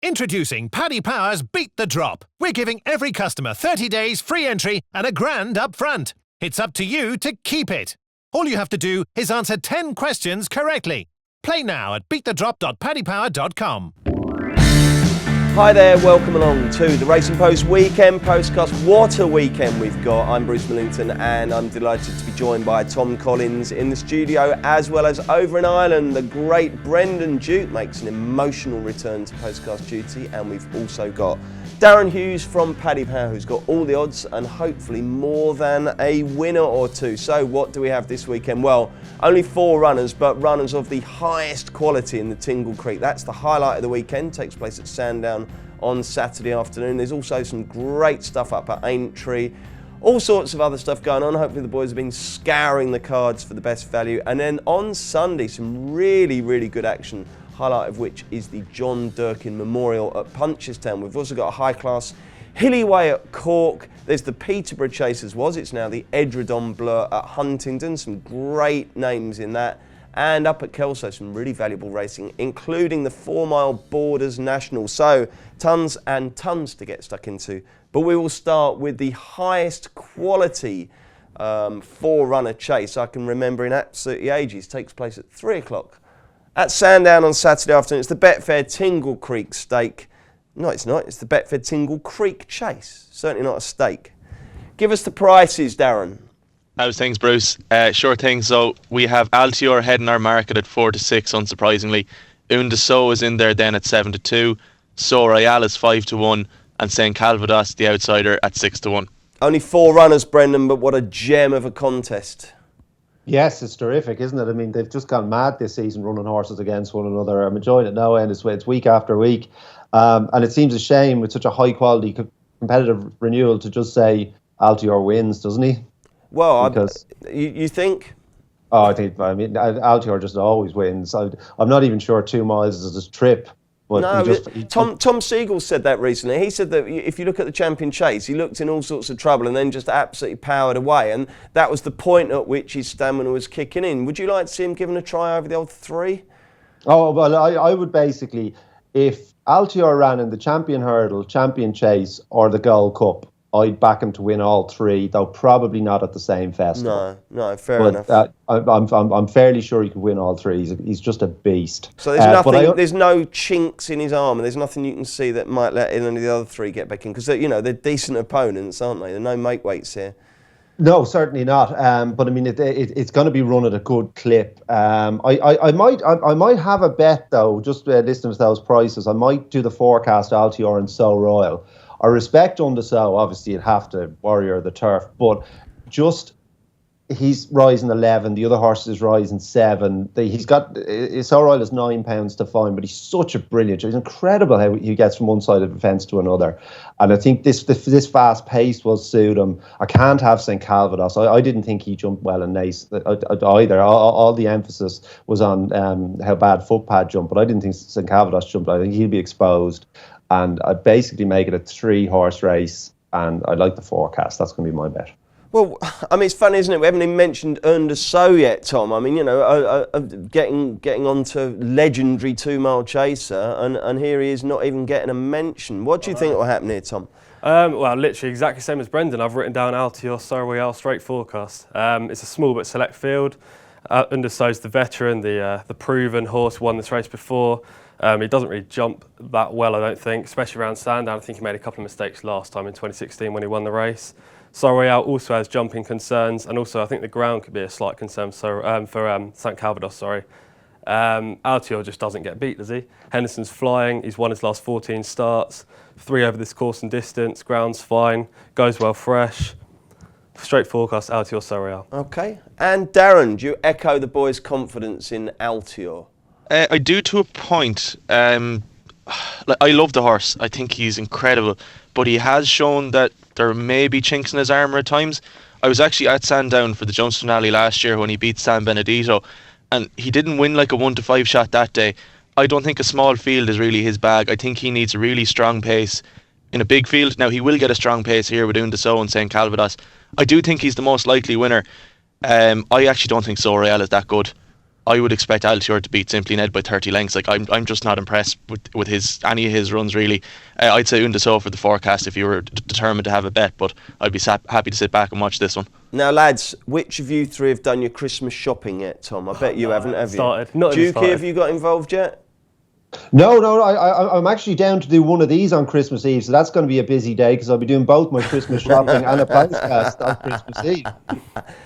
Introducing Paddy Power's Beat the Drop. We're giving every customer 30 days free entry and £1,000 up front. It's up to you to keep it. All you have to do is answer 10 questions correctly. Play now at beatthedrop.paddypower.com. Hi there, welcome along to the Racing Post Weekend Postcast. What a weekend we've got. I'm Bruce Millington and I'm delighted to be joined by Tom Collins in the studio, as well as over in Ireland, the great Brendan Duke makes an emotional return to postcast duty, and we've also got Darren Hughes from Paddy Power, who's got all the odds and hopefully more than a winner or two. So what do we have this weekend? Well, only 4 runners, but runners of the highest quality in the Tingle Creek. That's the highlight of the weekend, takes place at Sandown on Saturday afternoon. There's also some great stuff up at Aintree, all sorts of other stuff going on. Hopefully the boys have been scouring the cards for the best value. And then on Sunday, some really, really good action, highlight of which is the John Durkin Memorial at Punchestown. We've also got a high-class Hilly Way at Cork. There's the Peterborough Chase it's now the Edredon Blur at Huntingdon. Some great names in that. And up at Kelso, some really valuable racing, including the 4 Mile Borders National. So, tons and tons to get stuck into. But we will start with the highest quality 4-runner chase I can remember in absolutely ages. Takes place at 3 o'clock at Sandown on Saturday afternoon. It's the Betfair Tingle Creek Stake. No, it's not. It's the Betfair Tingle Creek Chase. Certainly not a stake. Give us the prices, Darren. How's things, Bruce? Sure thing. So we have Altior heading our market at 4 to 6, unsurprisingly. Un de So is in there then at 7 to 2. So Royale is 5 to 1. And St. Calvados, the outsider, at 6 to 1. Only 4 runners, Brendan, but what a gem of a contest. Yes, it's terrific, isn't it? I mean, they've just gone mad this season running horses against one another. I'm enjoying it now, and it's week after week. And it seems a shame with such a high-quality competitive renewal to just say Altior wins, doesn't he? Well, you think? Oh, I mean, Altior just always wins. I'm not even sure 2 miles is a trip. But no, Tom Siegel said that recently. He said that if you look at the Champion Chase, he looked in all sorts of trouble and then just absolutely powered away. And that was the point at which his stamina was kicking in. Would you like to see him given a try over the old 3? Oh, well, I would basically, if Altior ran in the Champion Hurdle, Champion Chase or the Gold Cup, I'd back him to win all 3, though probably not at the same festival. No, fair enough. I'm fairly sure he could win all 3. He's just a beast. So there's there's no chinks in his armour. There's nothing you can see that might let any of the other 3 get back in, because they're decent opponents, aren't they? There are no make weights here. No, certainly not. But I mean, it's going to be run at a good clip. I might have a bet though. Just listening to those prices, I might do the forecast Altior and So Royal. I respect on the So, obviously you'd have to Warrior the turf, but just he's rising 11, the other horse is rising 7. He's got So Royal is £9 to find, but he's such a brilliant. It's incredible how he gets from one side of the fence to another, and I think this fast pace will suit him. I can't have St. Calvados. I didn't think he jumped well in Nace either. All the emphasis was on how bad Footpad jumped, but I didn't think St. Calvados jumped. I think he'll be exposed. And I'd basically make it a 3-horse race, and I'd like the forecast. That's going to be my bet. Well, I mean, it's funny, isn't it? We haven't even mentioned Un de So yet, Tom. I mean, getting on to legendary 2 Mile Chaser, and here he is not even getting a mention. What do you think will happen here, Tom? Well, literally exactly same as Brendan. I've written down Altior, So Royale, straight forecast. It's a small but select field. Un de So's the veteran, the proven horse, won this race before. He doesn't really jump that well, I don't think, especially around Sandown. I think he made a couple of mistakes last time in 2016 when he won the race. So Royale also has jumping concerns, and also I think the ground could be a slight concern for St. Calvados. Altior just doesn't get beat, does he? Henderson's flying. He's won his last 14 starts, 3 over this course and distance. Ground's fine, goes well fresh. Straight forecast, Altior, So Royale. Okay. And Darren, do you echo the boys' confidence in Altior? I do, to a point. I love the horse. I think he's incredible. But he has shown that there may be chinks in his armour at times. I was actually at Sandown for the Jones finale last year when he beat San Benedito, and he didn't win like a 1 to 5 shot that day. I don't think a small field is really his bag. I think he needs a really strong pace in a big field. Now, he will get a strong pace here with Un de So and St. Calvados. I do think he's the most likely winner. I actually don't think So Royale is that good. I would expect Altior to beat Simply Ned by 30 lengths. Like I'm just not impressed with any of his runs really. I'd say Undeso for the forecast if you were determined to have a bet, but I'd be happy to sit back and watch this one. Now, lads, which of you three have done your Christmas shopping yet, Tom? I bet you haven't, have you? Started. Not Dukey, started. have you got involved yet? No, I'm actually down to do one of these on Christmas Eve, so that's going to be a busy day because I'll be doing both my Christmas shopping and a podcast on Christmas Eve.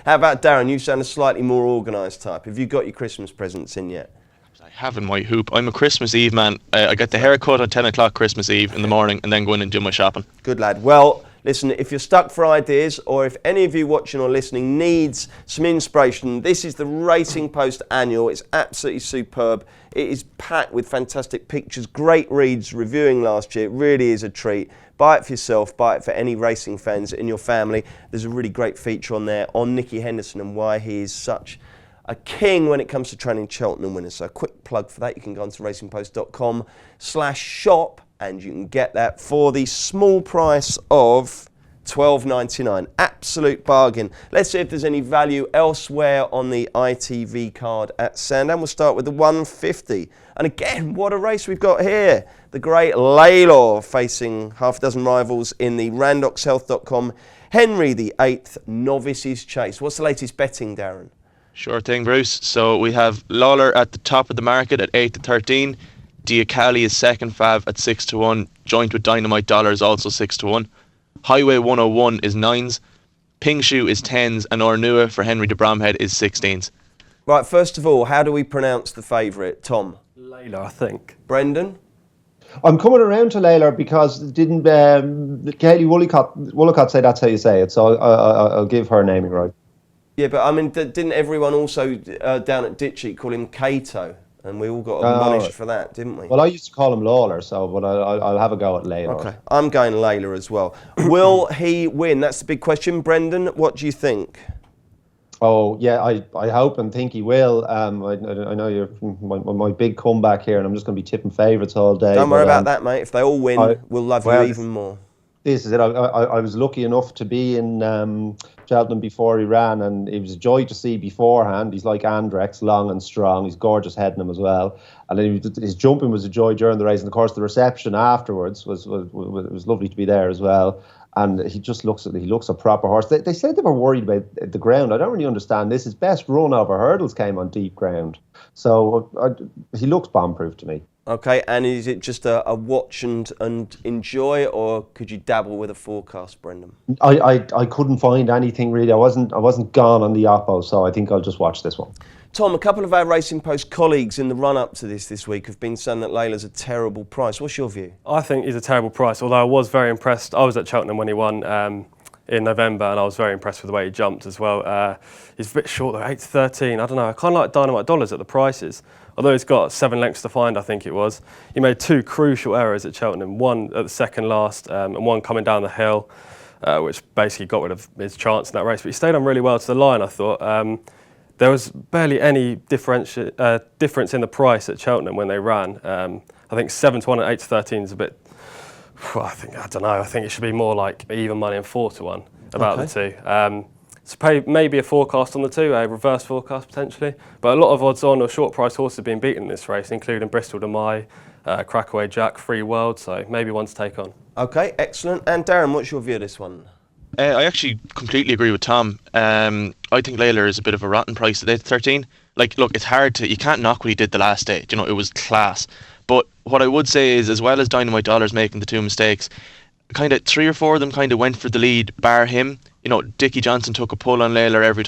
How about Darren? You sound a slightly more organised type. Have you got your Christmas presents in yet? I have in my hoop. I'm a Christmas Eve man. I get the haircut at 10 o'clock Christmas Eve in the morning and then go in and do my shopping. Good lad. Well, listen, if you're stuck for ideas or if any of you watching or listening needs some inspiration, this is the Racing Post Annual. It's absolutely superb. It is packed with fantastic pictures, great reads, reviewing last year. It really is a treat. Buy it for yourself, buy it for any racing fans in your family. There's a really great feature on there on Nicky Henderson and why he is such a king when it comes to training Cheltenham winners. So a quick plug for that. You can go on to racingpost.com/shop and you can get that for the small price of $12.99. Absolute bargain. Let's see if there's any value elsewhere on the ITV card at Sandown. We'll start with the 150. And again, what a race we've got here. The great Laylaw facing half a dozen rivals in the randoxhealth.com Henry VIII Novices Chase. What's the latest betting, Darren? Sure thing, Bruce. So we have Lawler at the top of the market at 8 to 13. Diacali is second fav at 6 to 1. Joint with Dynamite Dollar is also 6 to 1. Highway 101 is 9s. Pingshoe is 10s. And Ornua for Henry de Bromhead is 16s. Right, first of all, how do we pronounce the favourite? Tom? Layla, I think. Brendan? I'm coming around to Layla because didn't Kaylee Woollicott say that's how you say it, so I'll give her naming right. Yeah, but I mean, didn't everyone also down at Ditchy call him Cato? And we all got admonished for that, didn't we? Well, I used to call him Lawler, but I'll have a go at Layla. Okay, I'm going Layla as well. Will he win? That's the big question. Brendan, what do you think? Oh, yeah, I hope and think he will. I know you're my big comeback here, and I'm just going to be tipping favourites all day. Don't worry about that, mate. If they all win, we'll love you even more. This is it. I was lucky enough to be in Cheltenham before he ran, and it was a joy to see beforehand. He's like Andrex, long and strong. He's gorgeous heading him as well. And then his jumping was a joy during the race, and of course the reception afterwards was lovely to be there as well. And he just looks a proper horse. They said they were worried about the ground. I don't really understand this. His best run over hurdles came on deep ground, so he looks bomb-proof to me. Okay, and is it just a watch and enjoy, or could you dabble with a forecast, Brendan? I couldn't find anything really. I wasn't gone on the Oppo, so I think I'll just watch this one. Tom, a couple of our Racing Post colleagues in the run-up to this week have been saying that Layla's a terrible price. What's your view? I think he's a terrible price, although I was very impressed. I was at Cheltenham when he won in November, and I was very impressed with the way he jumped as well. He's a bit short though, 8 to 13. I don't know, I kind of like Dynamite Dollars at the prices. Although he's got 7 lengths to find, I think it was. He made 2 crucial errors at Cheltenham, one at the second last and one coming down the hill, which basically got rid of his chance in that race. But he stayed on really well to the line, I thought. There was barely any difference in the price at Cheltenham when they ran. I think 7 to 1 and 8 to 13 is a bit, I don't know, I think it should be more like even money and 4 to 1 about the two. So maybe a forecast on the two, a reverse forecast potentially. But a lot of odds on or short price horses have been beaten in this race, including Bristol de Mai, Crackaway Jack, Free World, so maybe one to take on. Okay, excellent. And Darren, what's your view of this one? I actually completely agree with Tom. I think Layla is a bit of a rotten price at 8 to 13. Like, look, it's hard you can't knock what he did the last day. You know, it was class. But what I would say is, as well as Dynamite Dollars making the 2 mistakes, kind of 3 or 4 of them kind of went for the lead, bar him. You know, Dickie Johnson took a pull on Lawler every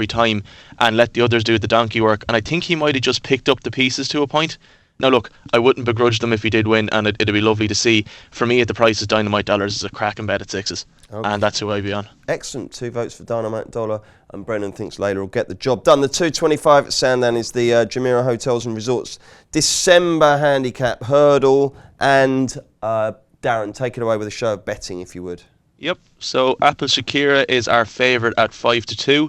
time and let the others do the donkey work. And I think he might have just picked up the pieces to a point. Now, look, I wouldn't begrudge them if he did win, and it'd be lovely to see. For me, at the price of Dynamite Dollars, is a cracking bet at 6s. Okay. And that's who I'd be on. Excellent. 2 votes for Dynamite Dollar, and Brennan thinks Layla will get the job done. The 225 at Sandown is the Jumeirah Hotels and Resorts December Handicap Hurdle. And Darren, take it away with a show of betting, if you would. Yep. So Apple Shakira is our favourite at 5 to 2.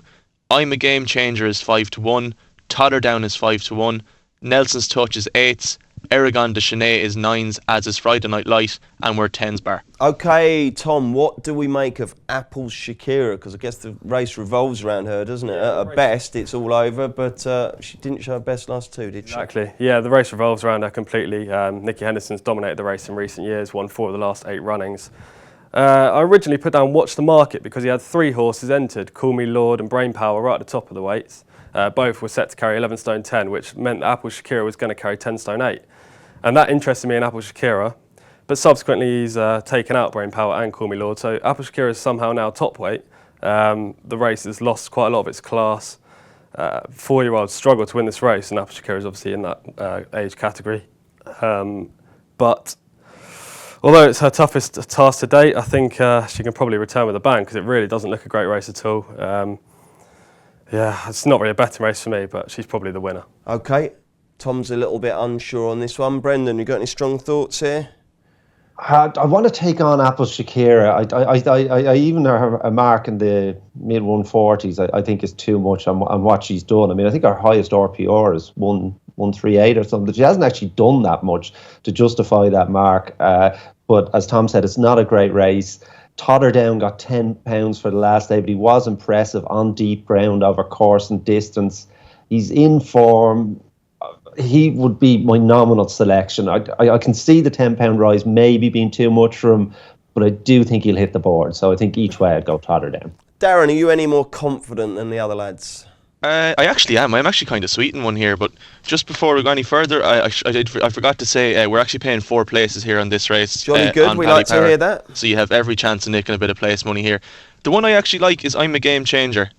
I'm a Game Changer is 5 to 1. Totterdown is 5 to 1. Nelson's Touch is 8s. Aragon de Chenet is 9s, as is Friday Night Light, and we're 10s bar. Okay, Tom, what do we make of Apple's Shakira? Because I guess the race revolves around her, doesn't it? At her best, it's all over, but she didn't show her best last two, did she? Exactly. Yeah, the race revolves around her completely. Nicky Henderson's dominated the race in recent years, won 4 of the last 8 runnings. I originally put down Watch the Market because he had 3 horses entered, Call Me Lord and Brain Power, right at the top of the weights. Both were set to carry 11 stone 10, which meant that Apple Shakira was going to carry 10 stone 8. And that interested me in Apple Shakira, but subsequently he's taken out Brain Power and Call Me Lord, so Apple Shakira is somehow now top weight. The race has lost quite a lot of its class. 4-year-olds struggle to win this race, and Apple Shakira is obviously in that age category. But although it's her toughest task to date, I think she can probably return with a bang because it really doesn't look a great race at all. Yeah, it's not really a betting race for me, but she's probably the winner. Okay, Tom's a little bit unsure on this one. Brendan, you got any strong thoughts here? I want to take on Apple Shakira. I even have a mark in the mid 140s. I think is too much on what she's done. I mean, I think her highest RPR is 138 or something. She hasn't actually done that much to justify that mark. But as Tom said, it's not a great race. Totterdown got £10 for the last day, but he was impressive on deep ground over course and distance. He's in form. He would be my nominal selection. I can see the £10 rise maybe being too much for him, but I do think he'll hit the board. So I think each way I'd go Totterdown. Darren, are you any more confident than the other lads? I actually am. I'm actually kind of sweet in one here, but just before we go any further, I forgot to say we're actually paying 4 places here on this race. Jolly good, we like to hear that. So you have every chance of nicking a bit of place money here. The one I actually like is I'm a Game Changer.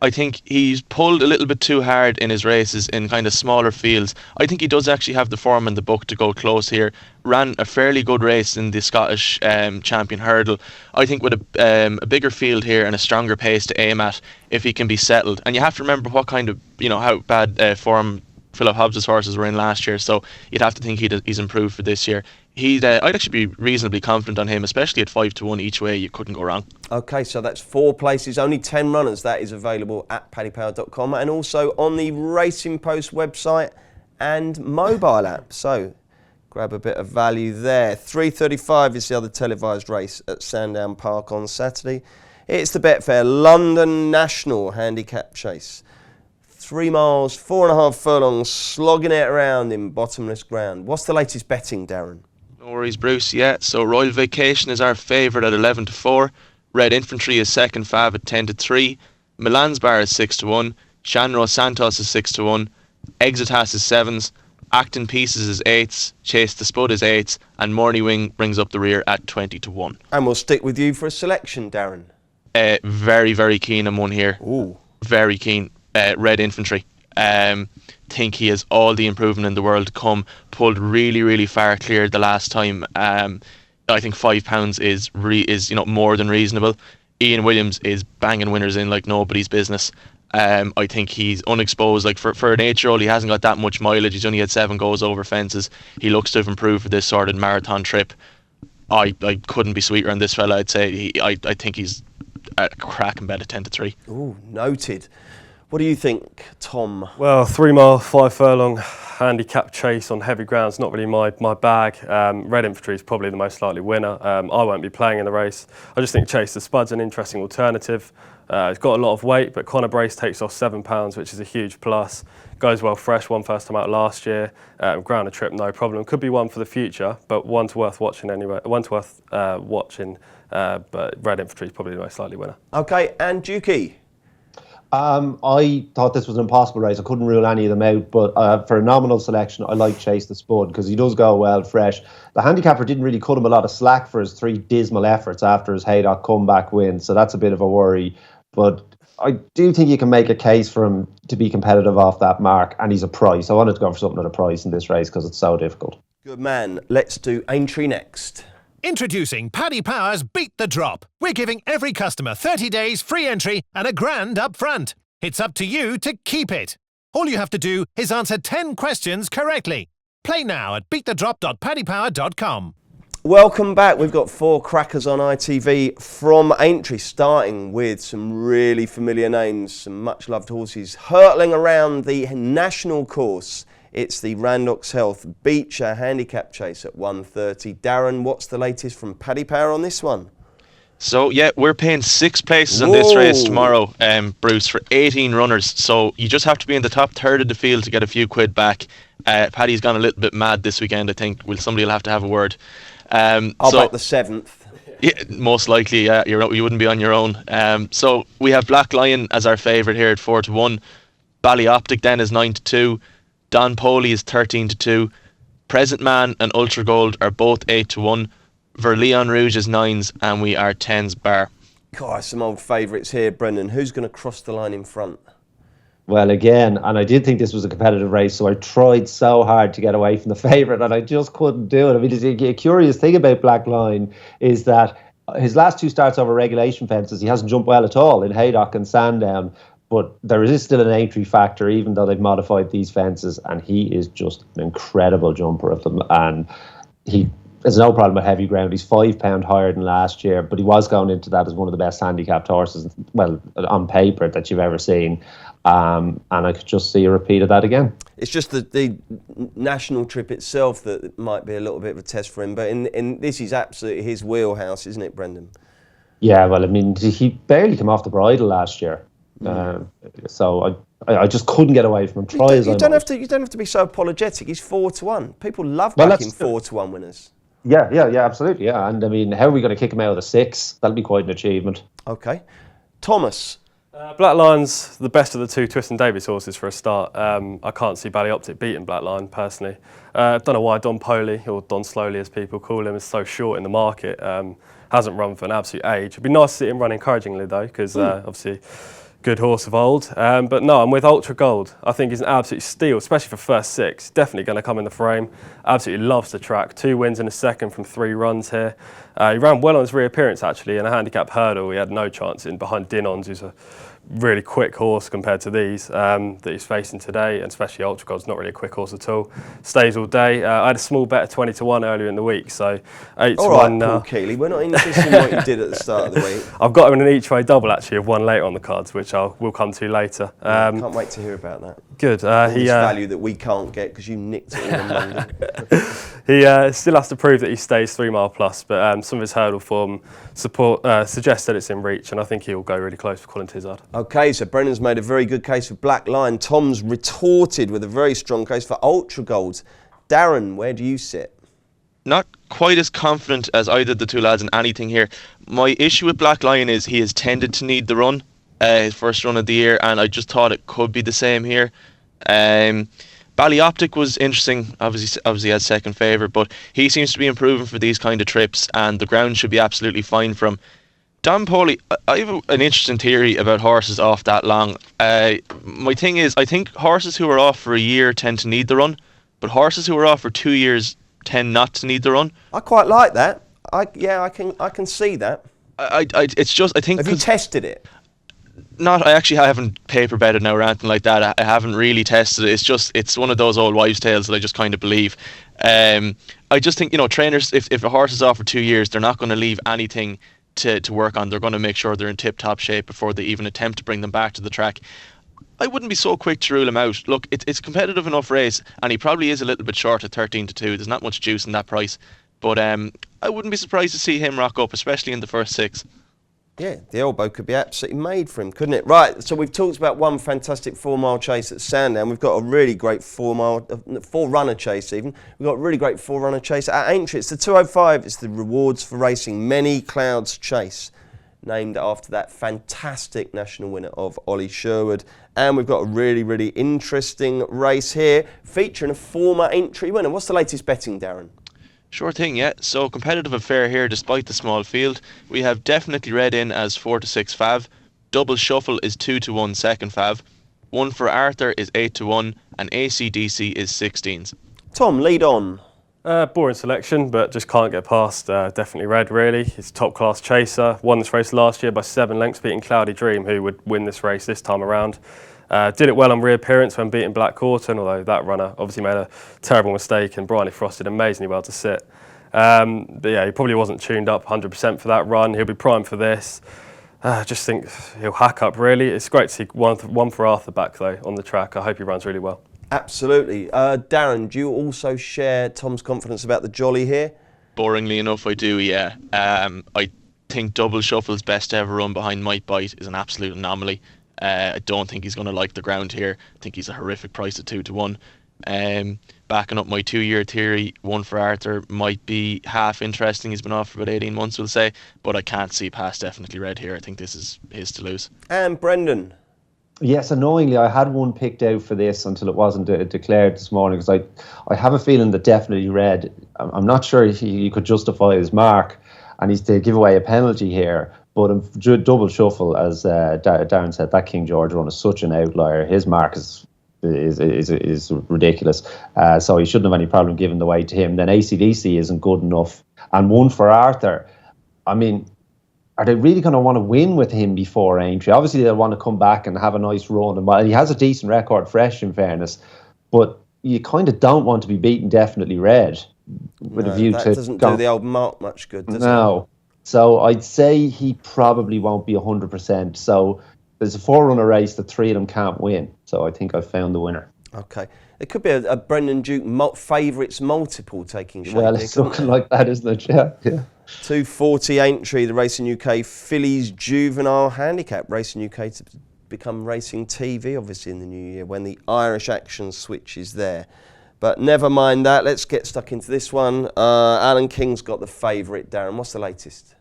I think he's pulled a little bit too hard in his races in kind of smaller fields. I think he does actually have the form in the book to go close here. Ran a fairly good race in the Scottish Champion Hurdle. I think with a bigger field here and a stronger pace to aim at, if he can be settled. And you have to remember what kind of, how bad form Philip Hobbs' horses were in last year, so you'd have to think he's improved for this year. I'd actually be reasonably confident on him, especially at 5-1 each way. You couldn't go wrong. Okay, so that's 4 places, only 10 runners. That is available at paddypower.com and also on the Racing Post website and mobile app. So grab a bit of value there. 3:35 is the other televised race at Sandown Park on Saturday. It's the Betfair London National Handicap Chase. 3 miles, 4.5 furlongs, slogging it around in bottomless ground. What's the latest betting, Darren? No worries, Bruce. Yeah, so Royal Vacation is our favourite at 11-4. Red Infantry is second fav at 10-3. Milan's Bar is 6-1. Shanro Santos is 6-1. Exitas is 7s. Acton Pieces is 8s. Chase the Spud is 8s. And Morny Wing brings up the rear at 20-1. And we'll stick with you for a selection, Darren. Very, very keen on one here. Ooh. Very keen. Red Infantry. Think he has all the improvement in the world to come. Pulled really, really far clear the last time. I think £5 is more than reasonable. Ian Williams is banging winners in like nobody's business. I think he's unexposed. Like for an 8-year-old, he hasn't got that much mileage. He's only had 7 goes over fences. He looks to have improved for this sort of marathon trip. I couldn't be sweeter on this fella. I'd say I think he's a cracking bet at 10-3. Ooh, noted. What do you think, Tom? Well, 3 mile, 5 furlong handicap chase on heavy ground's not really my bag. Red Infantry is probably the most likely winner. I won't be playing in the race. I just think Chase the Spud's an interesting alternative. It's got a lot of weight, but Connor Brace takes off £7, which is a huge plus. Goes well fresh, won first time out last year. Ground a trip, no problem. Could be one for the future, but one's worth watching anyway. One's worth watching, but Red Infantry is probably the most likely winner. Okay, and Dukey? I thought this was an impossible race. I couldn't rule any of them out, but for a nominal selection, I like Chase the Spud because he does go well fresh. The handicapper didn't really cut him a lot of slack for his 3 dismal efforts after his Haydock comeback win, so that's a bit of a worry. But I do think you can make a case for him to be competitive off that mark, and he's a price. I wanted to go for something at a price in this race because it's so difficult. Good man. Let's do Aintree next. Introducing Paddy Power's Beat the Drop. We're giving every customer 30 days free entry and £1,000 up front. It's up to you to keep it. All you have to do is answer 10 questions correctly. Play now at beatthedrop.paddypower.com. Welcome back. We've got 4 crackers on ITV from Aintree, starting with some really familiar names, some much-loved horses hurtling around the national course It's the Randox Health Becher Handicap Chase at 1:30. Darren, what's the latest from Paddy Power on this one? So yeah, we're paying 6 places on this race tomorrow, Bruce, for 18 runners. So you just have to be in the top third of the field to get a few quid back. Paddy's gone a little bit mad this weekend, I think. Somebody will have to have a word. I'll back the 7th. Yeah, most likely, yeah. You wouldn't be on your own. So we have Black Lion as our favourite here at 4-1. Ballyoptic then is 9-2. Don Poley is 13-2. Present Man and Ultra Gold are both 8-1. Verleon Rouge is 9s, and we are 10s bar. God, some old favourites here, Brendan. Who's going to cross the line in front? Well, again, and I did think this was a competitive race, so I tried so hard to get away from the favourite, and I just couldn't do it. I mean, a curious thing about Black Line is that his last 2 starts over regulation fences, he hasn't jumped well at all in Haydock and Sandown, but there is still an Aintree factor, even though they've modified these fences, and he is just an incredible jumper of them, and he there's no problem with heavy ground. He's £5 higher than last year, but he was going into that as one of the best handicapped horses, well, on paper, that you've ever seen. And I could just see a repeat of that again. It's just the national trip itself that might be a little bit of a test for him. But in this is absolutely his wheelhouse, isn't it, Brendan? Yeah, well, I mean, he barely came off the bridle last year. So I just couldn't get away from him. You don't have to be so apologetic. He's 4-1. People love backing 4-1 winners. Yeah, absolutely, yeah. And I mean, how are we going to kick him out of the 6? That'll be quite an achievement. Okay. Thomas. Black Lion's the best of the 2 Twist and Davis horses for a start. I can't see Ballyoptic beating Black Lion, personally. Don't know why Don Poley, or Don Slowly as people call him, is so short in the market. Hasn't run for an absolute age. It'd be nice to see him run encouragingly, though, because obviously good horse of old. But no, I'm with Ultra Gold. I think he's an absolute steal, especially for first 6. Definitely going to come in the frame. Absolutely loves the track. 2 wins in a second from 3 runs here. He ran well on his reappearance, actually. In a handicap hurdle, he had no chance in behind Dinons, who's a really quick horse compared to these that he's facing today, and especially Ultra Gold's not really a quick horse at all. Stays all day. I had a small bet of 20-1 earlier in the week, so 8-1 all right, Paul Keeley, we're not interested in what you did at the start of the week. I've got him in an each way double, actually, of 1 later on the cards, which we'll come to later. Can't wait to hear about that. Good. He value that we can't get because you nicked it all in London. He still has to prove that he stays 3 mile plus, but some of his hurdle form suggests that it's in reach, and I think he'll go really close for Colin Tizard. Okay, so Brendan's made a very good case for Black Lion. Tom's retorted with a very strong case for Ultra Gold. Darren, where do you sit? Not quite as confident as either of the 2 lads in anything here. My issue with Black Lion is he has tended to need the run, his first run of the year, and I just thought it could be the same here. Ballyoptic was interesting, obviously as second favourite, but he seems to be improving for these kind of trips, and the ground should be absolutely fine for him. Don Poley, I have an interesting theory about horses off that long. My thing is, I think horses who are off for a year tend to need the run, but horses who are off for 2 years tend not to need the run. I quite like that. I can see that. It's just, I think. Have you tested it? I haven't paper betted now or anything like that. I haven't really tested it. It's one of those old wives' tales that I just kind of believe. I just think, trainers, if a horse is off for 2 years, they're not going to leave anything to work on. They're going to make sure they're in tip-top shape before they even attempt to bring them back to the track. I wouldn't be so quick to rule him out. Look, it's a competitive enough race, and he probably is a little bit short at 13-2. There's not much juice in that price, but I wouldn't be surprised to see him rock up, especially in the first 6. Yeah, the elbow could be absolutely made for him, couldn't it? Right, so we've talked about one fantastic 4-mile chase at Sandown. We've got a really great 4-runner chase even. We've got a really great 4-runner chase at Aintree. It's the 205. It's the Rewards for Racing Many Clouds Chase, named after that fantastic national winner of Ollie Sherwood. And we've got a really, really interesting race here featuring a former Aintree winner. What's the latest betting, Darren? Sure thing, yeah. So competitive affair here despite the small field. We have definitely read in as 4-6 fav. Double shuffle is 2-1 second fav. 1 for Arthur is 8-1 and ACDC is 16s. Tom, lead on. Boring selection, but just can't get past. Definitely red, really. He's a top-class chaser. Won this race last year by 7 lengths, beating Cloudy Dream, who would win this race this time around. Did it well on reappearance when beating Black Corton, although that runner obviously made a terrible mistake, and Bryony Frost did amazingly well to sit. But yeah, he probably wasn't tuned up 100% for that run. He'll be primed for this. Just think he'll hack up, really. It's great to see one for Arthur back, though, on the track. I hope he runs really well. Absolutely. Darren, do you also share Tom's confidence about the jolly here? Boringly enough, I do, yeah. I think Double Shuffle's best ever run behind Might Bite is an absolute anomaly. I don't think he's going to like the ground here. I think he's a horrific price at 2-1. Backing up my 2-year theory, One for Arthur might be half interesting. He's been off for about 18 months, we'll say, but I can't see past Definitely Red here. I think this is his to lose. And Brendan? Yes, annoyingly, I had one picked out for this until it wasn't declared this morning, because I have a feeling that Definitely Red, I'm not sure if he could justify his mark, and he's to give away a penalty here. But Double Shuffle, as Darren said, that King George run is such an outlier. His mark is ridiculous. So he shouldn't have any problem giving the way to him. Then AC/DC isn't good enough. And One for Arthur, I mean, are they really going to want to win with him before Aintree? Obviously, they'll want to come back and have a nice run. And he has a decent record fresh, in fairness. But you kind of don't want to be beaten Definitely Red with a view to... That doesn't do the old mark much good, does it? No. So I'd say he probably won't be 100%. So there's a 4-runner race that 3 of them can't win. So I think I've found the winner. Okay. It could be a Brendan Duke favourites multiple taking shape. Well, it's looking like that, isn't it? Yeah. 240 Aintree, the Racing UK Fillies Juvenile Handicap. Racing UK to become Racing TV, obviously, in the new year when the Irish action switches there. But never mind that. Let's get stuck into this one. Alan King's got the favourite. Darren, what's the latest?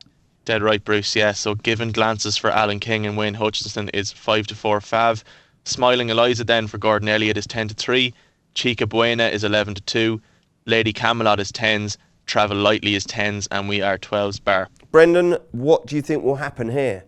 Dead right, Bruce, yeah. So given glances for Alan King and Wayne Hutchinson is 5-4 Fav. Smiling Eliza then for Gordon Elliott is 10-3. Chica Buena is 11-2. Lady Camelot is 10s. Travel Lightly is 10s. And we are 12s bar. Brendan, what do you think will happen here?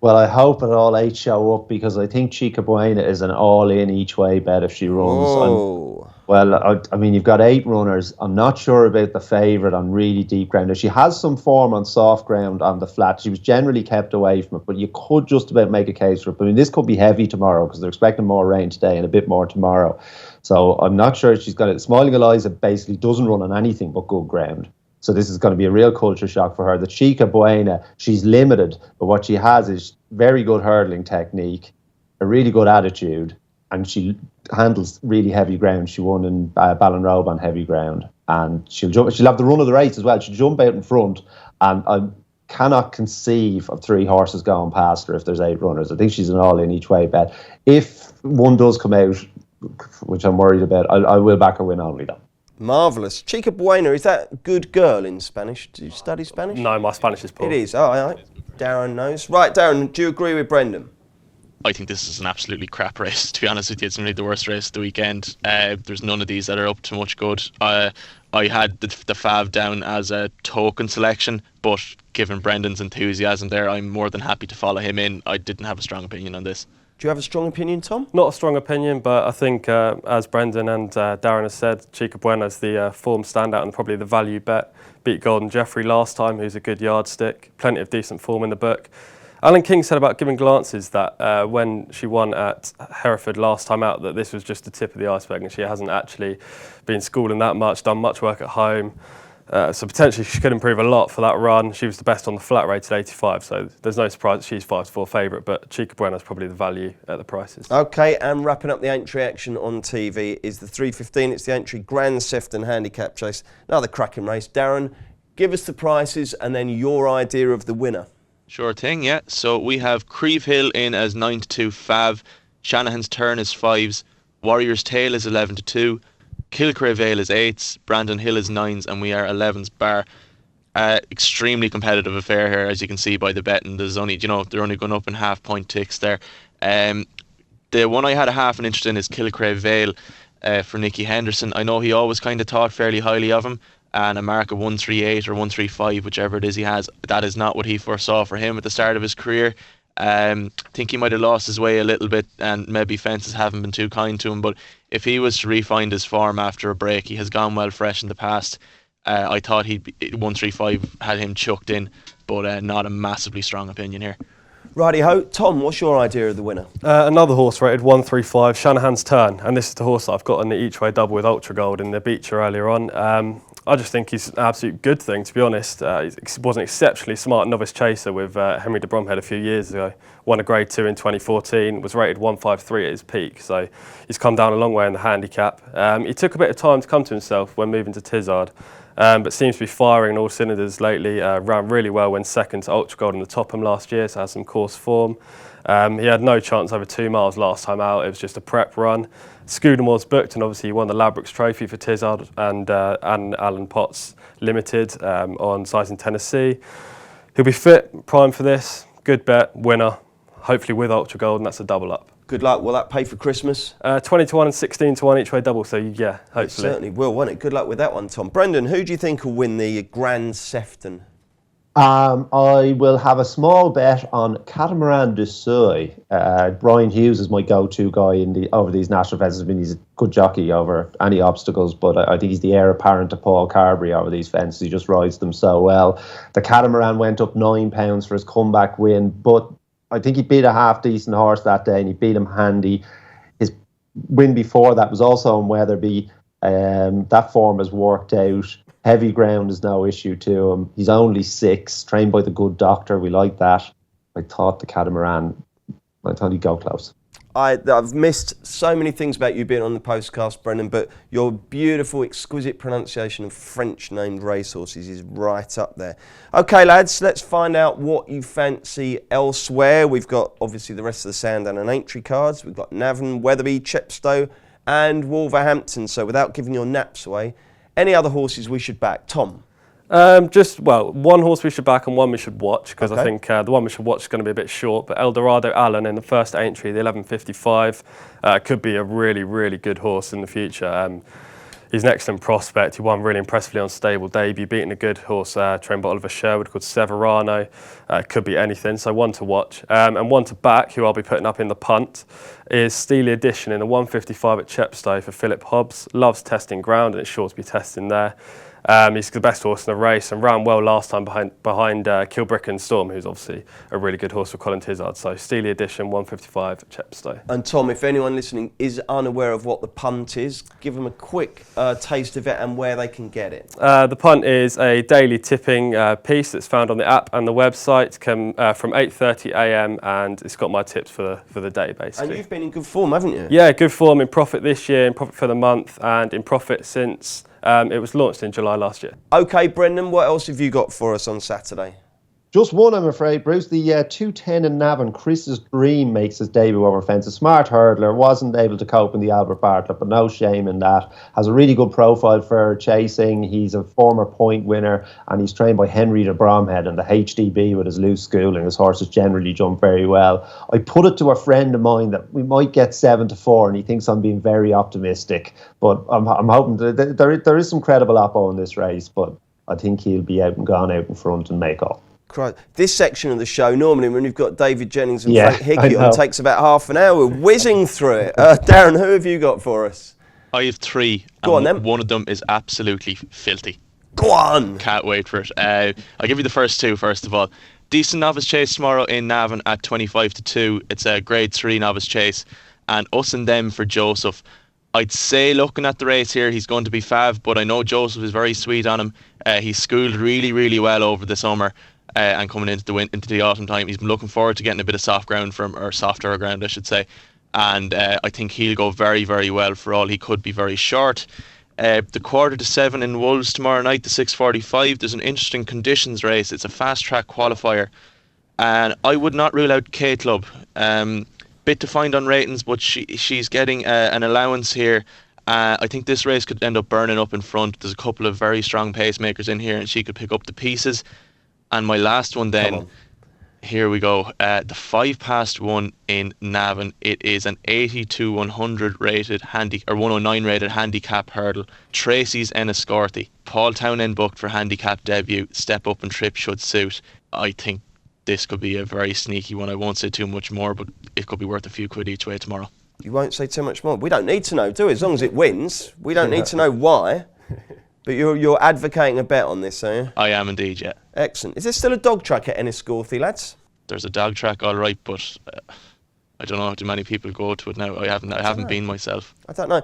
Well, I hope that all 8 show up, because I think Chica Buena is an all-in each way bet if she runs. I mean, you've got 8 runners. I'm not sure about the favourite on really deep ground. She has some form on soft ground on the flat. She was generally kept away from it, but you could just about make a case for it. I mean, this could be heavy tomorrow because they're expecting more rain today and a bit more tomorrow. So I'm not sure she's got it. Smiling Eliza basically doesn't run on anything but good ground. So this is going to be a real culture shock for her. The Chica Buena, she's limited, but what she has is very good hurdling technique, a really good attitude, and she handles really heavy ground. She won in Ballinrobe on heavy ground, and she'll have the run of the race as well. She'll jump out in front, and I cannot conceive of 3 horses going past her if there's 8 runners. I think she's an all-in each way bet. If one does come out, which I'm worried about, I will back her win only though. Marvellous. Chica Buena, is that good girl in Spanish? Do you study Spanish? No, my Spanish is poor. It is. All right. Darren knows. Right, Darren, do you agree with Brendan? I think this is an absolutely crap race, to be honest with you. It's really the worst race of the weekend. There's none of these that are up to much good. I had the Fav down as a token selection, but given Brendan's enthusiasm there, I'm more than happy to follow him in. I didn't have a strong opinion on this. Do you have a strong opinion, Tom? Not a strong opinion, but I think, as Brendan and Darren has said, Chica Buena's the form standout and probably the value bet. Beat Golden Jeffrey last time, who's a good yardstick. Plenty of decent form in the book. Alan King said about giving glances that when she won at Hereford last time out, that this was just the tip of the iceberg and she hasn't actually been schooling that much, done much work at home. So potentially she could improve a lot for that run. She was the best on the flat rated 85, so there's no surprise that she's 5-4 favourite, but Chica Buena's probably the value at the prices. OK, and wrapping up the Aintree action on TV is the 3:15. It's the Aintree Grand Sefton Handicap Chase. Another cracking race. Darren, give us the prices and then your idea of the winner. Sure thing, yeah. So we have Creve Hill in as 9-2 Fav. Shanahan's Turn is 5s. Warrior's Tale is 11-2. Kilcray Vale is 8s, Brandon Hill is 9s, and we are 11s bar. Extremely competitive affair here, as you can see by the betting. There's only, they're only going up in half-point ticks there. The one I had a half an interest in is Kilcray Vale for Nicky Henderson. I know he always kind of thought fairly highly of him, and a mark of 138 or 135, whichever it is he has, that is not what he foresaw for him at the start of his career. I think he might have lost his way a little bit, and maybe fences haven't been too kind to him, but if he was to re-find his form after a break, he has gone well fresh in the past. I thought 135 had him chucked in, but not a massively strong opinion here. Righty-ho. Tom, what's your idea of the winner? Another horse rated 135, Shanahan's Turn, and this is the horse that I've got on the each way double with Ultra Gold in the Becher earlier on. I just think he's an absolute good thing, to be honest. He was an exceptionally smart novice chaser with Henry de Bromhead a few years ago. Won a Grade 2 in 2014, was rated 153 at his peak, so he's come down a long way in the handicap. He took a bit of time to come to himself when moving to Tizard, but seems to be firing on all cylinders lately. Ran really well when second to Ultra Gold in the Topham last year, so has some course form. He had no chance over 2 miles last time out. It was just a prep run. Scudamore's booked, and obviously he won the Ladbrokes Trophy for Tizard and Alan Potts Limited on site in Tennessee. He'll be fit, primed for this. Good bet, winner. Hopefully with Ultra Gold, and that's a double up. Good luck. Will that pay for Christmas? 20 to 1 and 16 to 1 each way double, so yeah, hopefully. It certainly will, won't it? Good luck with that one, Tom. Brendan, who do you think will win the Grand Sefton? I will have a small bet on Catamaran du Seuil. Brian Hughes is my go-to guy over these national fences. I mean, he's a good jockey over any obstacles, but I think he's the heir apparent to Paul Carberry over these fences. He just rides them so well. The Catamaran went up £9 for his comeback win, but I think he beat a half-decent horse that day, and he beat him handy. His win before that was also in Wetherby. That form has worked out. Heavy ground is no issue to him. He's only 6, trained by the good doctor. We like that. I thought the Catamaran, I thought he'd go close. I've missed so many things about you being on the Postcast, Brendan, but your beautiful, exquisite pronunciation of French-named racehorses is right up there. OK, lads, let's find out what you fancy elsewhere. We've got, obviously, the rest of the Sandown and Aintree cards. We've got Navan, Wetherby, Chepstow and Wolverhampton. So without giving your naps away, any other horses we should back? Tom? One horse we should back and one we should watch, because Okay. I think the one we should watch is going to be a bit short, but Eldorado Allen in the first Aintree, the 11.55, could be a really, really good horse in the future. He's an excellent prospect. He won really impressively on stable debut, beating a good horse trained by Oliver Sherwood called Severano. Could be anything, so one to watch. And one to back, who I'll be putting up in the punt, is Steely Edition in the 1.55 at Chepstow for Philip Hobbs. Loves testing ground, and it's sure to be testing there. He's the best horse in the race and ran well last time behind Kilbrick and Storm, who's obviously a really good horse for Colin Tizard. So Steely Edition, 1.55 at Chepstow. And Tom, if anyone listening is unaware of what the punt is, give them a quick taste of it and where they can get it. The punt is a daily tipping piece that's found on the app and the website from 8:30 a.m. and it's got my tips for the day, basically. And you've been in good form, haven't you? Yeah, good form, in profit this year, in profit for the month, and in profit since it was launched in July last year. OK, Brendan, what else have you got for us on Saturday? Just one, I'm afraid, Bruce. The 210 in Navan, Chris's Dream, makes his debut over fence. A smart hurdler, wasn't able to cope in the Albert Bartlett, but no shame in that. Has a really good profile for chasing. He's a former point winner, and he's trained by Henry de Bromhead and the HDB with his loose schooling. His horses generally jump very well. I put it to a friend of mine that we might get 7-4, and he thinks I'm being very optimistic. But I'm hoping that there is some credible oppo in this race, but I think he'll be out in front and make up. Christ. This section of the show, normally when you've got David Jennings and Yeah, Frank Hickey I on, know. takes about half an hour. We're whizzing through it. Darren, who have you got for us? I have 3. Go on, and then. one of them is absolutely filthy. Go on! Can't wait for it. I'll give you the first 2 first of all. Decent novice chase tomorrow in Navan at 25 to 2. It's a grade 3 novice chase. And us and them for Joseph. I'd say, looking at the race here, he's going to be fav, but I know Joseph is very sweet on him. He's schooled really, really well over the summer. And coming into the autumn time, he's been looking forward to getting a bit of soft ground or softer ground, I should say. And I think he'll go very, very well for all he could be very short. The 6:45 in Wolves tomorrow night, the 6:45. There's an interesting conditions race. It's a fast track qualifier, and I would not rule out K Club. Bit to find on ratings, but she's getting an allowance here. I think this race could end up burning up in front. There's a couple of very strong pacemakers in here, and she could pick up the pieces. And my last one then, here we go, the 1:05 in Navan. It is an 80 to 100 rated 109 rated handicap hurdle. Tracy's Enniscorthy. Paul Townend booked for handicap debut. Step up and trip should suit. I think this could be a very sneaky one. I won't say too much more, but it could be worth a few quid each way tomorrow. You won't say too much more. We don't need to know, do we? As long as it wins. We don't need to know why. But you're advocating a bet on this, are you? I am indeed, yeah. Excellent. Is there still a dog track at Enniscorthy, lads? There's a dog track, all right, but I don't know how many people go to it now. I haven't been myself. I don't know.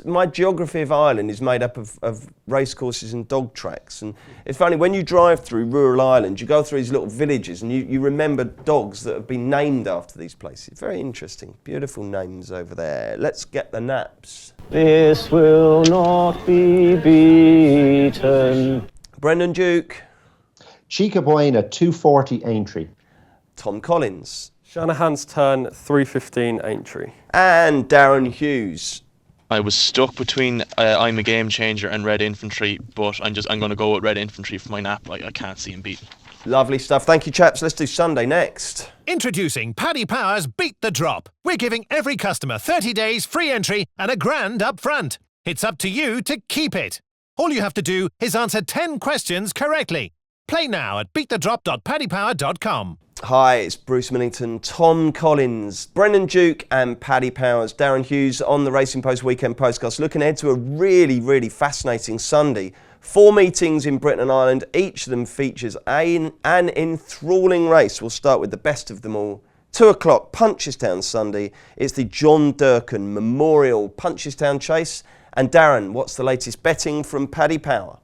My geography of Ireland is made up of racecourses and dog tracks. And it's funny, when you drive through rural Ireland, you go through these little villages and you remember dogs that have been named after these places. Very interesting. Beautiful names over there. Let's get the naps. This will not be beaten. Brendan Duke. Chica Buena, 240 Aintree. Tom Collins. Shanahan's Turn, 315 Aintree. And Darren Hughes. I was stuck between I'm a Game Changer and Red Infantry, but I'm going to go with Red Infantry for my nap. I can't see him beaten. Lovely stuff. Thank you, chaps. Let's do Sunday next. Introducing Paddy Power's Beat the Drop. We're giving every customer 30 days free entry and £1,000 up front. It's up to you to keep it. All you have to do is answer 10 questions correctly. Play now at beatthedrop.paddypower.com. Hi, it's Bruce Millington, Tom Collins, Brendan Duke and Paddy Powers. Darren Hughes on the Racing Post Weekend Postcast, looking ahead to a really, really fascinating Sunday. 4 meetings in Britain and Ireland. Each of them features an enthralling race. We'll start with the best of them all. 2 o'clock, Punchestown Sunday. It's the John Durkin Memorial Punchestown Chase. And Darren, what's the latest betting from Paddy Power?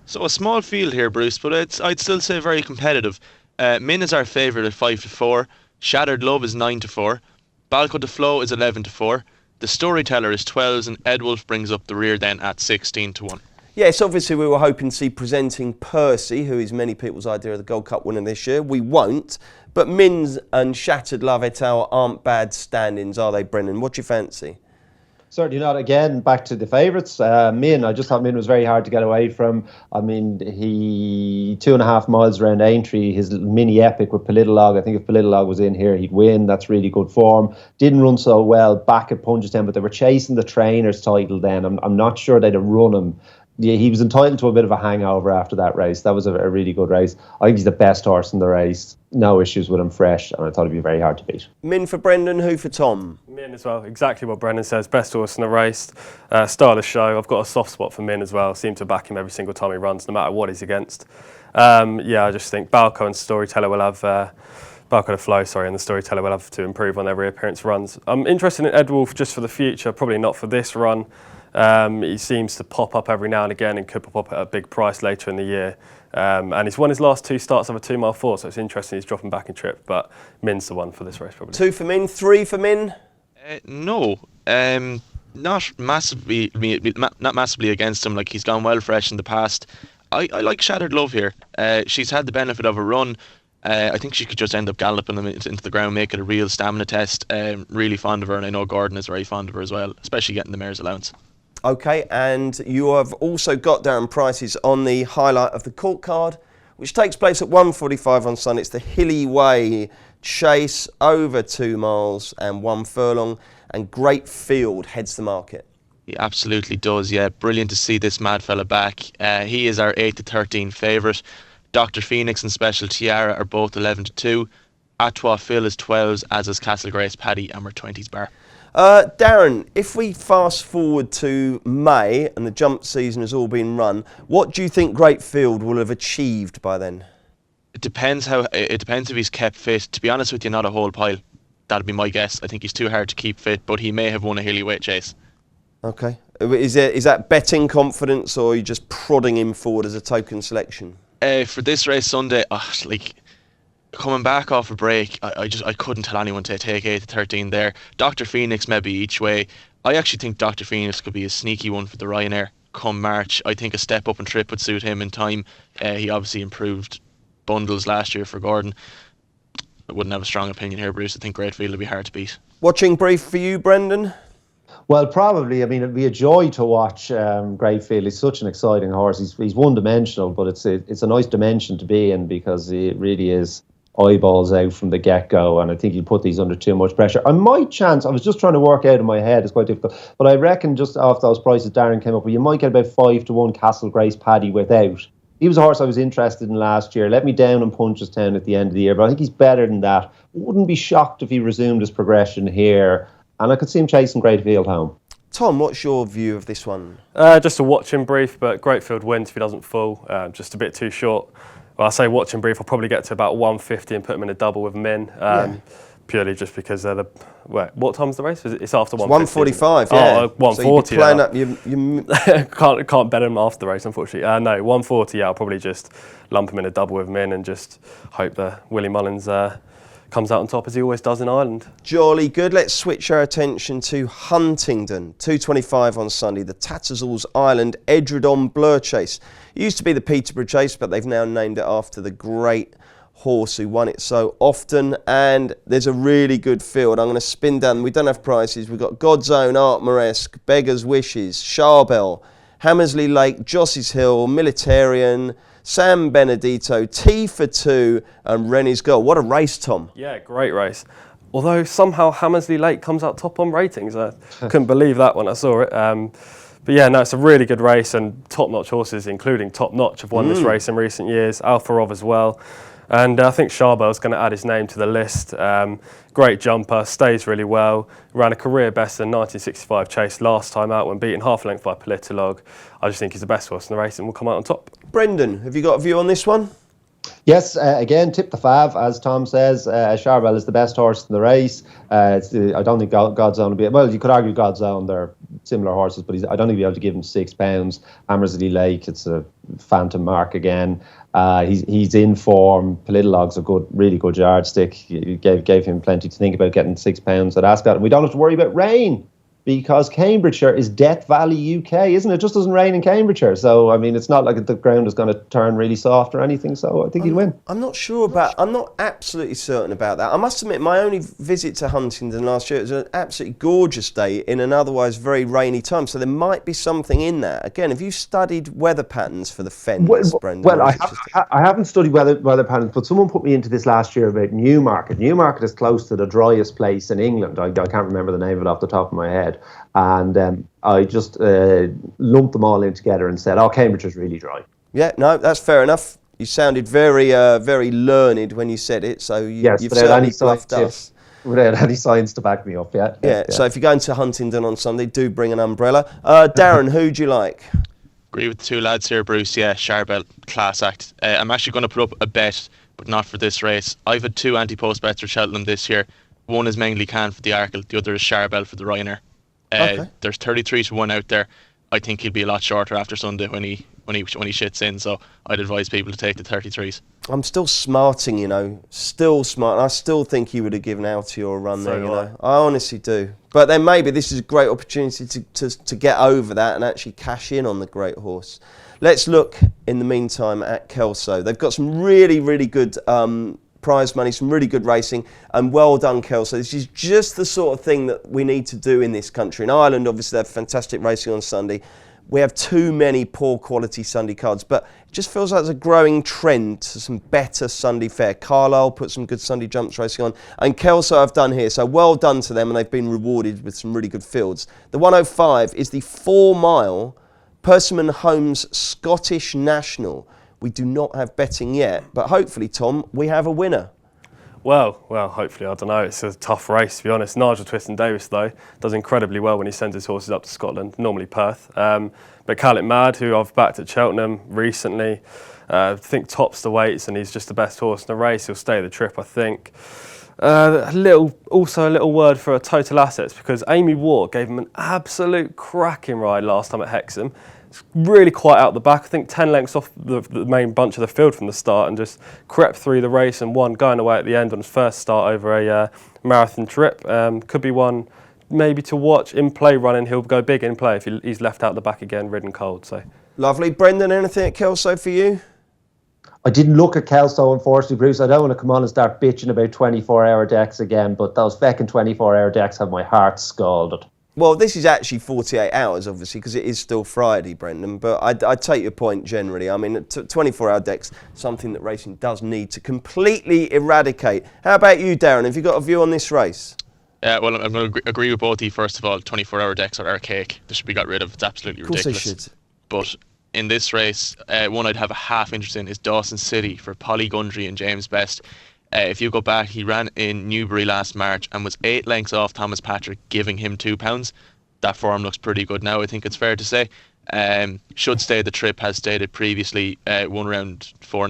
So a small field here, Bruce, but I'd still say very competitive. Min is our favourite at 5-4. Shattered Love is 9-4. Balco de Flo is 11-4. The Storyteller is 12s, and Ed Wolf brings up the rear then at 16-1. Yes, obviously we were hoping to see Presenting Percy, who is many people's idea of the Gold Cup winner this year. We won't, but Min's and Shattered Love et al. Aren't bad stand-ins, are they, Brennan? What do you fancy? Certainly not. Again, back to the favourites. Min, I just thought Min was very hard to get away from. I mean, he 2.5 miles around Aintree, his mini epic with Politolog. I think if Politolog was in here, he'd win. That's really good form. Didn't run so well back at Punchestown, but they were chasing the trainer's title then. I'm not sure they'd have run him. Yeah, he was entitled to a bit of a hangover after that race. That was a really good race. I think he's the best horse in the race. No issues with him fresh, and I thought he'd be very hard to beat. Min for Brendan, who for Tom? Min as well, exactly what Brendan says. Best horse in the race, stylish show. I've got a soft spot for Min as well. Seem to back him every single time he runs, no matter what he's against. I just think Balco and Storyteller will have... Balco de Flo, and the Storyteller will have to improve on their reappearance runs. I'm interested in Ed Wolf just for the future, probably not for this run. He seems to pop up every now and again and could pop up at a big price later in the year. And he's won his last 2 starts of a 2 mile 4, so it's interesting he's dropping back in trip. But Min's the one for this race, probably. 2 for Min, 3 for Min? No, not massively against him. Like, he's gone well fresh in the past. I like Shattered Love here. She's had the benefit of a run. I think she could just end up galloping them into the ground, make it a real stamina test. Really fond of her, and I know Gordon is very fond of her as well, especially getting the mare's allowance. Okay, and you have also got Darren prices on the highlight of the court card, which takes place at 1:45 on Sunday. It's the Hilly Way Chase, over 2 miles and 1 furlong, and Great Field heads the market. He absolutely does, yeah. Brilliant to see this mad fella back. He is our 8-13 favourite. Dr. Phoenix and Special Tiara are both 11-2. Atois Phil is 12s, as is Castle Grace Paddy, and we're 20s bar. Darren, if we fast forward to May and the jump season has all been run, what do you think Great Field will have achieved by then? It depends if he's kept fit. To be honest with you, not a whole pile. That'd be my guess. I think he's too hard to keep fit, but he may have won a Hilly Way Chase. Okay. Is that betting confidence, or are you just prodding him forward as a token selection? For this race Sunday, coming back off a break, I couldn't tell anyone to take 8-13 there. Dr. Phoenix maybe each way. I actually think Dr. Phoenix could be a sneaky one for the Ryanair come March. I think a step up and trip would suit him in time. He obviously improved bundles last year for Gordon. I wouldn't have a strong opinion here, Bruce. I think Great Field will be hard to beat. Watching brief for you, Brendan? Well, probably. I mean, it'd be a joy to watch Great Field. He's such an exciting horse. He's one-dimensional, but it's a nice dimension to be in, because it really is eyeballs out from the get-go, and I think he'll put these under too much pressure. I was just trying to work out in my head, it's quite difficult, but I reckon just off those prices Darren came up with, you might get about 5-1 Castle Grace Paddy without. He was a horse I was interested in last year, let me down in Punchestown at the end of the year, but I think he's better than that. Wouldn't be shocked if he resumed his progression here, and I could see him chasing Great Field home. Tom, what's your view of this one? Just a watching brief, but Great Field wins if he doesn't fall, just a bit too short. Well, I say watching brief, I'll probably get to about 150 and put him in a double with Min. purely just because they're the... What time's the race? It's after 1:45, yeah. yeah. 1:40. So plan up your can't bet him after the race, unfortunately. No, 1:40, yeah, I'll probably just lump him in a double with Min and just hope that Willie Mullins comes out on top as he always does in Ireland. Jolly good. Let's switch our attention to Huntingdon. 2:25 on Sunday. The Tattersall's Island Edredon Blur Chase. It used to be the Peterborough Chase, but they've now named it after the great horse who won it so often. And there's a really good field. I'm going to spin down. We don't have prices. We've got God's Own, Art Moresque, Beggar's Wishes, Charbel, Hammersley Lake, Joss's Hill, Militarian, San Benedito, T for Two, and Rennie's Goal. What a race, Tom. Yeah, great race. Although somehow Hammersley Lake comes out top on ratings. I couldn't believe that when I saw it. But yeah, no, it's a really good race, and top-notch horses, including Top Notch, have won this race in recent years. Alpha Rov as well. And I think Charbel's going to add his name to the list. Great jumper, stays really well. Ran a career best in 1965 Chase last time out when beaten half a length by Politolog. I just think he's the best horse in the race and will come out on top. Brendan, have you got a view on this one? Yes, again, tip the fav, as Tom says. Charbel is the best horse in the race. I don't think God's Own will be... Well, you could argue God's Own, they're similar horses, but I don't think you'll be able to give him £6. Hammersley Lake, it's a phantom mark again. He's in form. Politolog's a good, really good yardstick. You gave him plenty to think about getting £6 at Ascot. And we don't have to worry about rain, because Cambridgeshire is Death Valley UK, isn't it? It just doesn't rain in Cambridgeshire. So, I mean, it's not like the ground is going to turn really soft or anything. So I think he'll win. I'm not absolutely certain about that. I must admit, my only visit to Huntingdon last year, it was an absolutely gorgeous day in an otherwise very rainy time. So there might be something in that. Again, have you studied weather patterns for the fens, Brendan? Well, I haven't studied weather patterns, but someone put me into this last year about Newmarket. Newmarket is close to the driest place in England. I can't remember the name of it off the top of my head. And I just lumped them all in together and said, Cambridge is really dry. Yeah, no, that's fair enough. You sounded very very learned when you said it, so you've certainly bluffed us. Without any science to back me up, yeah. Yeah, so if you're going to Huntingdon on Sunday, do bring an umbrella. Darren, who do you like? Agree with the two lads here, Bruce. Yeah, Charbel, class act. I'm actually going to put up a bet, but not for this race. I've had two anti-post bets for Cheltenham this year. One is Mainly Can for the Arkle, the other is Charbel for the Ryanair. There's 33 to 1 out there. I think he'll be a lot shorter after Sunday when he shits in, so I'd advise people to take the 33s. I'm still smarting, still smart. I still think he would have given Altior a run there, I honestly do. But then maybe this is a great opportunity to get over that and actually cash in on the great horse. Let's look in the meantime at Kelso. They've got some really, really good prize money, some really good racing, and well done, Kelso. This is just the sort of thing that we need to do in this country. In Ireland, obviously, they have fantastic racing on Sunday. We have too many poor quality Sunday cards, but it just feels like there's a growing trend to some better Sunday fare. Carlisle put some good Sunday jumps racing on, and Kelso have done here, so well done to them, and they've been rewarded with some really good fields. The 105 is the 4-mile Persimmon Homes Scottish National. We do not have betting yet, but hopefully, Tom, we have a winner. Well, hopefully, I don't know. It's a tough race, to be honest. Nigel Twiston-Davies, though, does incredibly well when he sends his horses up to Scotland, normally Perth. But Calip Mad, who I've backed at Cheltenham recently, I think tops the weights, and he's just the best horse in the race. He'll stay the trip, I think. Also a little word for Total Assets, because Amy Ward gave him an absolute cracking ride last time at Hexham. It's really quite out the back. I think 10 lengths off the main bunch of the field from the start, and just crept through the race and won, going away at the end on his first start over a marathon trip. Could be one maybe to watch in play running. He'll go big in play if he's left out the back again, ridden cold. So lovely. Brendan, anything at Kelso for you? I didn't look at Kelso, unfortunately, Bruce. I don't want to come on and start bitching about 24-hour decks again, but those feckin' 24-hour decks have my heart scalded. Well, this is actually 48 hours, obviously, because it is still Friday, Brendan. But I take your point generally. I mean, 24-hour decks, something that racing does need to completely eradicate. How about you, Darren? Have you got a view on this race? Well, I'm going to agree with both of you. First of all, 24-hour decks are archaic. They should be got rid of. It's absolutely ridiculous. Of course they should. But in this race, one I'd have a half interest in is Dawson City for Polly Gundry and James Best. If you go back, he ran in Newbury last March and was 8 lengths off Thomas Patrick, giving him £2. That form looks pretty good now, I think it's fair to say. Should stay the trip, has stated previously, won around 4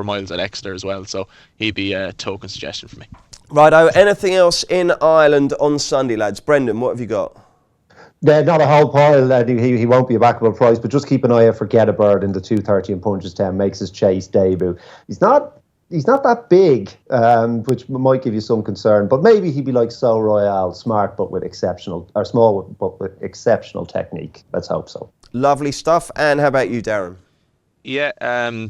miles at Exeter as well, so he'd be a token suggestion for me. Righto, anything else in Ireland on Sunday, lads? Brendan, what have you got? Yeah, not a whole pile. He won't be a backable price, but just keep an eye out for Get a Bird in the 2:30 in Punchestown. Makes his Chase debut. He's not that big, which might give you some concern. But maybe he'd be like So Royale, smart but with exceptional, or small but with exceptional technique. Let's hope so. Lovely stuff. And how about you, Darren? Yeah,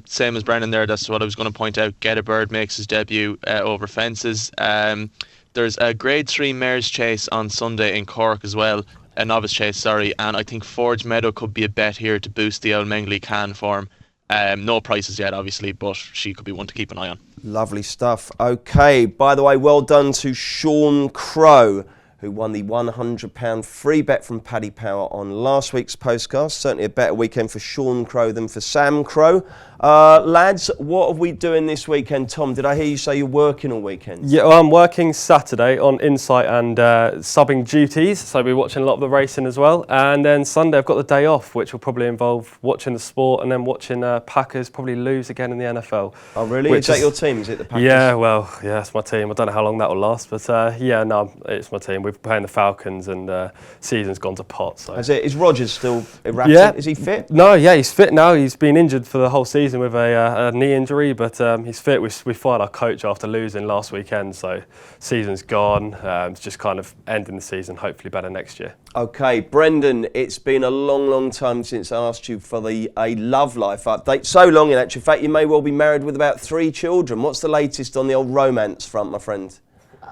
same as Brendan there. That's what I was going to point out. Get a Bird makes his debut over fences. There's a Grade 3 Mares Chase on Sunday in Cork as well. A Novice Chase, sorry. And I think Forge Meadow could be a bet here to boost the old Mengley Can form. No prices yet, obviously, but she could be one to keep an eye on. Lovely stuff. Okay, by the way, well done to Sean Crow, who won the £100 free bet from Paddy Power on last week's Postcast. Certainly a better weekend for Sean Crow than for Sam Crow. Lads, what are we doing this weekend? Tom, did I hear you say you're working all weekend? Yeah, well, I'm working Saturday on Insight and subbing duties, so I'll be watching a lot of the racing as well. And then Sunday I've got the day off, which will probably involve watching the sport and then watching Packers probably lose again in the NFL. Oh, really? Is that your team? Is it the Packers? Yeah, well, yeah, it's my team. I don't know how long that will last, but yeah, no, it's my team. We're playing the Falcons and season's gone to pot. So. Is Rogers still erratic? Yeah. Is he fit? No, yeah, he's fit now. He's been injured for the whole season with a knee injury, but he's fit. We fired our coach after losing last weekend, so season's gone. It's just kind of ending the season, hopefully better next year. Okay, Brendan, it's been a long time since I asked you for a love life update. So long, in actual fact, you may well be married with about 3 children. What's the latest on the old romance front, my friend?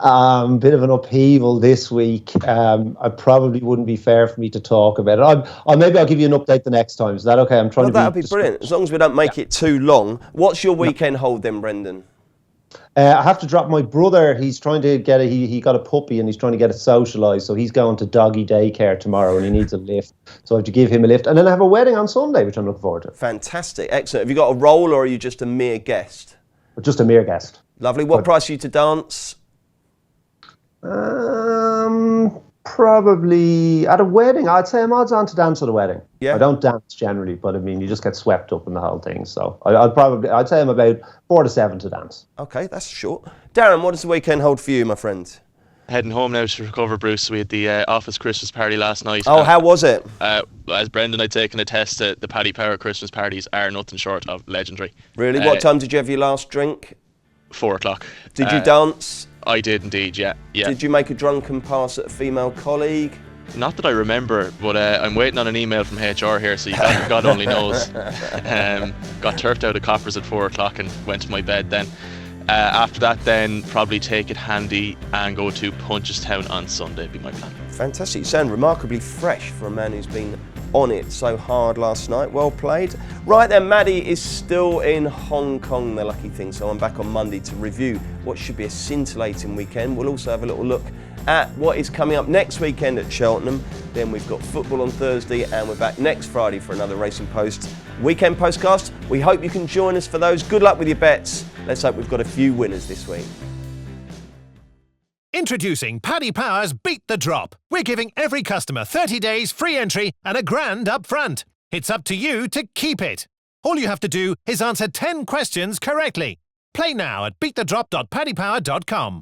Bit of an upheaval this week. I probably wouldn't be fair for me to talk about it. Maybe I'll give you an update the next time. Is that okay? I'm trying to. That'll be brilliant. As long as we don't make it too long. What's your weekend hold then, Brendan? I have to drop my brother. He's trying to get he got a puppy and he's trying to get it socialised. So he's going to doggy daycare tomorrow and he needs a lift. So I have to give him a lift. And then I have a wedding on Sunday, which I'm looking forward to. Fantastic. Excellent. Have you got a role or are you just a mere guest? Just a mere guest. Lovely. What price are you to dance? Probably at a wedding. I'd say I'm odds on to dance at a wedding. Yeah. I don't dance generally, but I mean, you just get swept up in the whole thing. So I'd say I'm about 4 to 7 to dance. Okay, that's short. Darren, what does the weekend hold for you, my friend? Heading home now to recover, Bruce. We had the office Christmas party last night. Oh, how was it? As Brendan had taken a test, the Paddy Power Christmas parties are nothing short of legendary. Really? What time did you have your last drink? 4 o'clock. Did you dance? I did indeed, yeah. Did you make a drunken pass at a female colleague? Not that I remember, but I'm waiting on an email from HR here, so God only knows. Got turfed out of coppers at 4 o'clock and went to my bed then. After that then, probably take it handy and go to Punchestown on Sunday, be my plan. Fantastic. You sound remarkably fresh for a man who's been on it so hard last night. Well played. Right then, Maddie is still in Hong Kong, the lucky thing, so I'm back on Monday to review what should be a scintillating weekend. We'll also have a little look at what is coming up next weekend at Cheltenham. Then we've got football on Thursday and we're back next Friday for another Racing Post weekend postcast. We hope you can join us for those. Good luck with your bets. Let's hope we've got a few winners this week. Introducing Paddy Power's Beat the Drop. We're giving every customer 30 days free entry and a grand up front. It's up to you to keep it. All you have to do is answer 10 questions correctly. Play now at beatthedrop.paddypower.com.